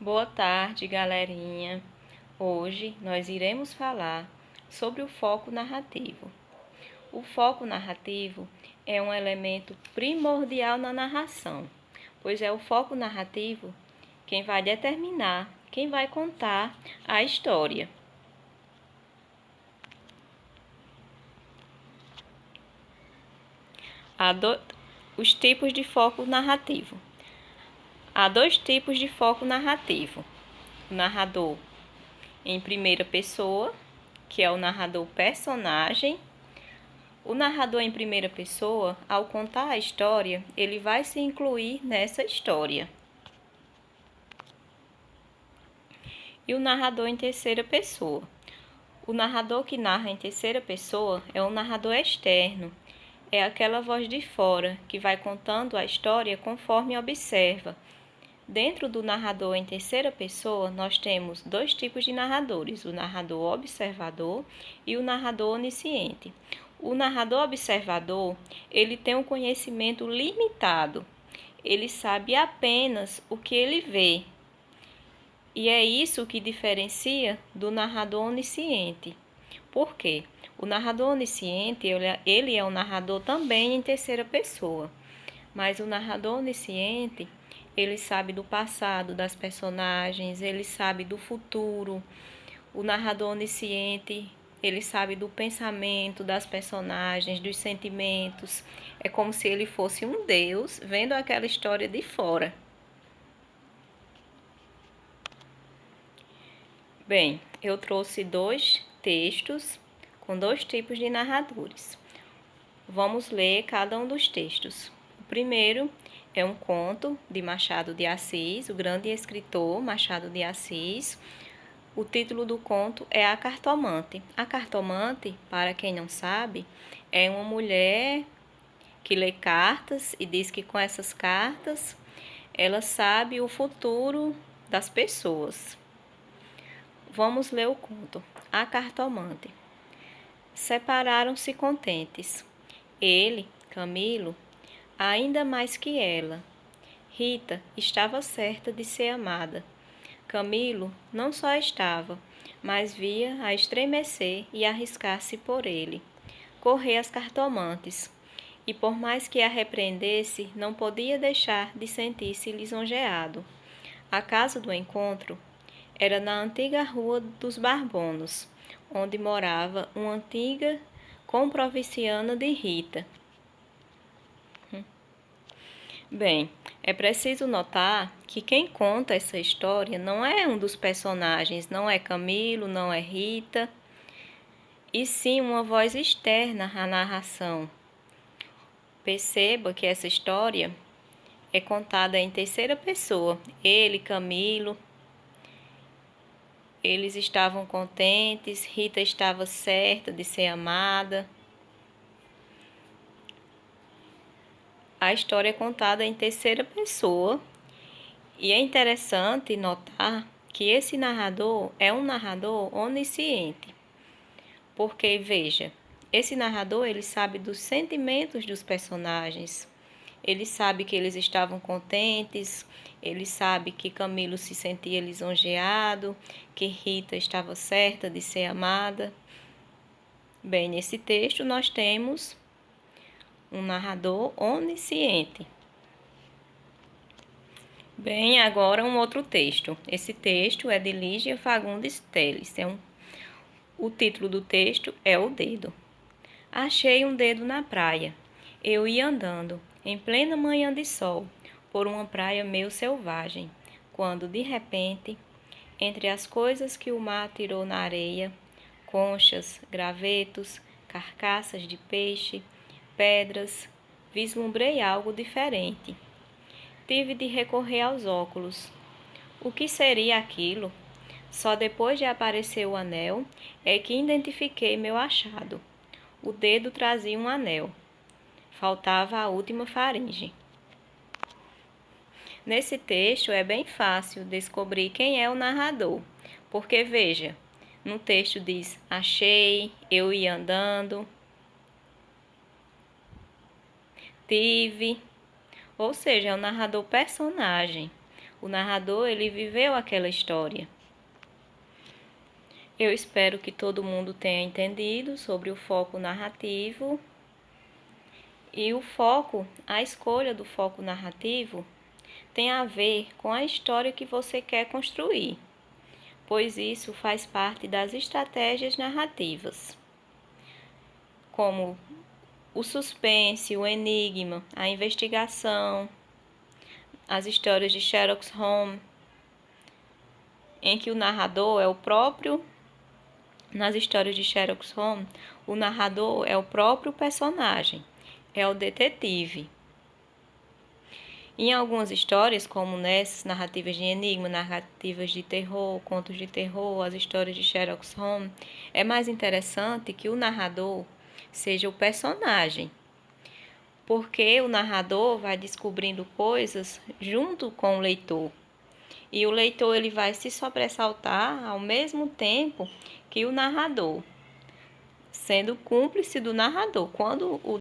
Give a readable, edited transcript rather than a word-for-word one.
Boa tarde, galerinha. Hoje nós iremos falar sobre o foco narrativo. O foco narrativo é um elemento primordial na narração, pois é o foco narrativo quem vai determinar, quem vai contar a história. Os tipos de foco narrativo. Há dois tipos de foco narrativo. O narrador em primeira pessoa, que é o narrador personagem. O narrador em primeira pessoa, ao contar a história, ele vai se incluir nessa história. E o narrador em terceira pessoa. O narrador que narra em terceira pessoa é um narrador externo. É aquela voz de fora que vai contando a história conforme observa. Dentro do narrador em terceira pessoa, nós temos dois tipos de narradores, o narrador observador e o narrador onisciente. O narrador observador, ele tem um conhecimento limitado, ele sabe apenas o que ele vê. E é isso que diferencia do narrador onisciente. Por quê? O narrador onisciente, ele é um narrador também em terceira pessoa, mas o narrador onisciente, ele sabe do passado das personagens, ele sabe do futuro. O narrador onisciente, ele sabe do pensamento das personagens, dos sentimentos. É como se ele fosse um deus vendo aquela história de fora. Bem, eu trouxe dois textos com dois tipos de narradores. Vamos ler cada um dos textos. O primeiro é um conto de Machado de Assis, o grande escritor Machado de Assis. O título do conto é A Cartomante. A cartomante, para quem não sabe, é uma mulher que lê cartas e diz que com essas cartas ela sabe o futuro das pessoas. Vamos ler o conto. A Cartomante. Separaram-se contentes. Ele, Camilo, ainda mais que ela. Rita estava certa de ser amada. Camilo não só estava, mas via a estremecer e arriscar-se por ele, correr às cartomantes, e por mais que a repreendesse, não podia deixar de sentir-se lisonjeado. A casa do encontro era na antiga Rua dos Barbonos, onde morava uma antiga comprovinciana de Rita. Bem, é preciso notar que quem conta essa história não é um dos personagens, não é Camilo, não é Rita, e sim uma voz externa à narração. Perceba que essa história é contada em terceira pessoa. Ele, Camilo, eles estavam contentes, Rita estava certa de ser amada. A história é contada em terceira pessoa e é interessante notar que esse narrador é um narrador onisciente. Porque, veja, esse narrador ele sabe dos sentimentos dos personagens. Ele sabe que eles estavam contentes, ele sabe que Camilo se sentia lisonjeado, que Rita estava certa de ser amada. Bem, nesse texto nós temos um narrador onisciente. Bem, agora um outro texto. Esse texto é de Lígia Fagundes Telles. O título do texto é O Dedo. Achei um dedo na praia. Eu ia andando, em plena manhã de sol, por uma praia meio selvagem, quando, de repente, entre as coisas que o mar tirou na areia, conchas, gravetos, carcaças de peixe, pedras, vislumbrei algo diferente. Tive de recorrer aos óculos. O que seria aquilo? Só depois de aparecer o anel é que identifiquei meu achado. O dedo trazia um anel. Faltava a última faringe. Nesse texto é bem fácil descobrir quem é o narrador, porque veja, no texto diz achei, eu ia andando, tive, ou seja, é o narrador personagem. O narrador, ele viveu aquela história. Eu espero que todo mundo tenha entendido sobre o foco narrativo. E o foco, a escolha do foco narrativo, tem a ver com a história que você quer construir, pois isso faz parte das estratégias narrativas, como o suspense, o enigma, a investigação, as histórias de Sherlock Holmes, em que o narrador é o próprio. Nas histórias de Sherlock Holmes, o narrador é o próprio personagem, é o detetive. Em algumas histórias, como nessas narrativas de enigma, narrativas de terror, contos de terror, as histórias de Sherlock Holmes, é mais interessante que o narrador seja o personagem, porque o narrador vai descobrindo coisas junto com o leitor. E o leitor ele vai se sobressaltar ao mesmo tempo que o narrador, sendo cúmplice do narrador. Quando o